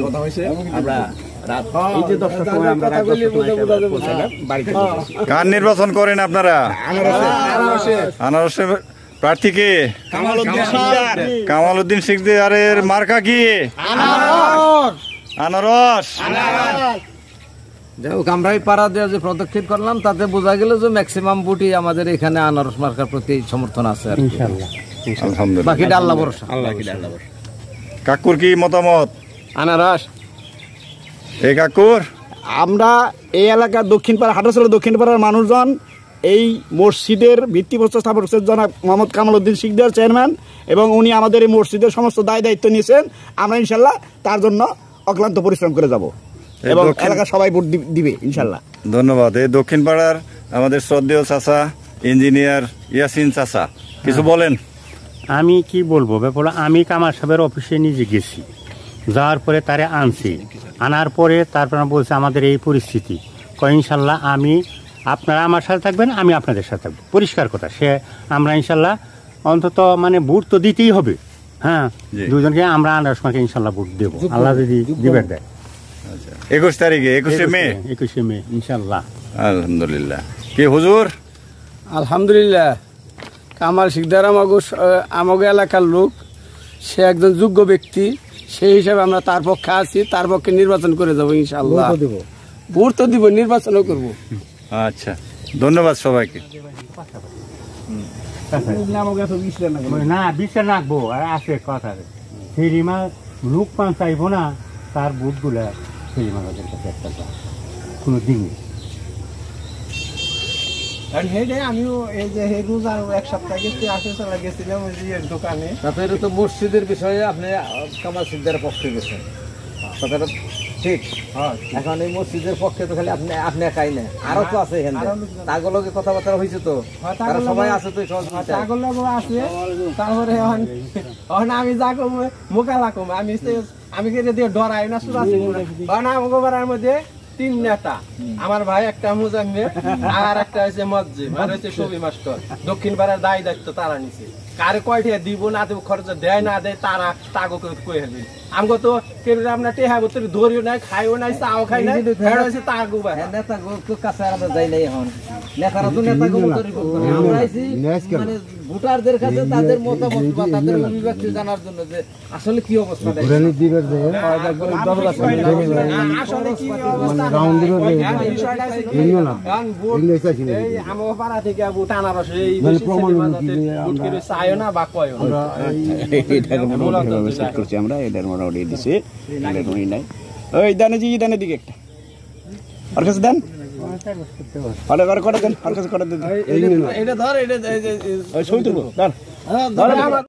কথা হয়েছে আমরা এই যে 10টার সময় আমরা বাড়িতে। কার নির্বাচন করেন আপনারা? আনারসের প্রার্থী কে? কামালউদ্দিন শিকদারের মার্কা কি? আনারস। যাই হোক, আমরা এই পাড়া দেওয়া যে পদক্ষেপ করলাম তাতে বোঝা গেল যে ম্যাক্সিমাম ভোটই আমাদের এখানে আনারস মার্কার প্রতি সমর্থন আছে আর কি। আলহামদুলিল্লাহ। বাকিটা আল্লাহ ভরসা। কাকুর কি মতামত? আনারস। এই কাকুর? আমরা এই এলাকার দক্ষিণ পাড়া হাটাচলা দক্ষিণ পাড়ার মানুষজন এই মসজিদের ভিত্তিপ্রস্তর স্থাপন করছেন জনাব মোহাম্মদ কামালউদ্দিন শিকদার চেয়ারম্যান, এবং উনি আমাদের এই মসজিদের সমস্ত দায় দায়িত্ব নিয়েছেন। আমরা ইনশাল্লাহ তার জন্য অক্লান্ত পরিশ্রম করে যাব এবং এলাকার সবাই ভোট দিবে ইনশাল্লাহ। ধন্যবাদ। এই দক্ষিণ পাড়ার আমাদের শ্রদ্ধেয় চাচা ইঞ্জিনিয়ার ইয়াসিন চাচা কিছু বলেন। আমি কি বলবো ব্যাপার, আমি কামাল সাহেবের অফিসে নিজে গেছি, যাওয়ার পরে তারে আনছি, আনার পরে তারপর বলছে আমাদের এই পরিস্থিতি, কয় ইনশাল্লাহ আপনারা আমার সাথে থাকবেন, আমি আপনাদের সাথে থাকবো। পরিষ্কার কথা, সে আমরা ইনশাল্লাহ অন্তত মানে ভোট তো দিতেই হবে। হ্যাঁ, দুজনকে আমরা আনারস মার্কে ইনশাল্লাহ ভোট দেবো, আল্লাহ যদি দিবেন দেয়। 21 তারিখে 21শে মে ইনশাল্লাহ। আলহামদুলিল্লাহ। কি হুজুর? আলহামদুলিল্লাহ। কামাল শিকদার আমাগো এলাকার লোক, সে একজন যোগ্য ব্যক্তি, সেই হিসাবে আমরা তার পক্ষে আছি, তার পক্ষে নির্বাচন করে যাবো ইনশাআল্লাহ। ভোট তো দিব, নির্বাচনও করবো। আচ্ছা, ধন্যবাদ সবাইকে। না বিচার রাখবো, আর আছে কথা ফেরিমা লোক পান চাইবো না, তার বুটগুলা ফেরিমাদের কাছে একটা কোনো দিন। আমিও এই যে রোজার এক সপ্তাহ গেছি, গেছিলাম দোকানে। তাতে তো মসজিদের বিষয়ে আপনি কামাল শিকদারের পক্ষে গেছেন, কথাটা ঠিক। এখন এই মসজিদের পক্ষে তো খালি আপনি একাই না, আরো তো আছে এখানে, তাগুলোকে কথাবার্তা হয়েছে তো, তারা সবাই আছে তো আছে। তারপরে আমি যা কম মোকালা কম, আমি দিয়ে ডরাই না শুরু আছি না। মোকাবার মধ্যে 3 নেতা, আমার ভাই একটা মুজাম্মেল, আর একটা হচ্ছে মসজিদ, আর হচ্ছে সবি মাস্টার। দক্ষিণ পাড়ার দায় দায়িত্ব তারা নিছে, কারে কয়টা দিব না দেব, খরচ দেয় না দেয় তারা তাগো কই হেলবে। আমগো তো কেউ আমরা টেহা বতরি ধরিও নাই, খাইও নাই, চাও খাই নাই, হেড় হইছে তাগো ভাই। নেতা গো কাছে আমরা যাই নাই, এখন নেতারা তো নেতা গো বতরি করতে আমরা আইছি মানে ভোটারদের কাছে তাদের মতামত বা তাদের অভিব্যক্তি জানার জন্য যে আসলে কি অবস্থা দেয়। আসলে কি অবস্থা রাউন্ড দিবে বিষয়টা আছে কি এই আমগো পাড়া থেকে ভোট আনারস এই প্রমাণ ভোট করে চাইও না বা কয়ও না। এটা সেট করছি আমরা, এটার মোটামুটি দিছে, এটা কোনই নাই। ওই দানে জি দানে দিকে একটা আর কাছে দেন, ভালো করে দেন, আর কাছে করে দেন। এটা ধর, এটা ওই ছবি তুলবো, ধর।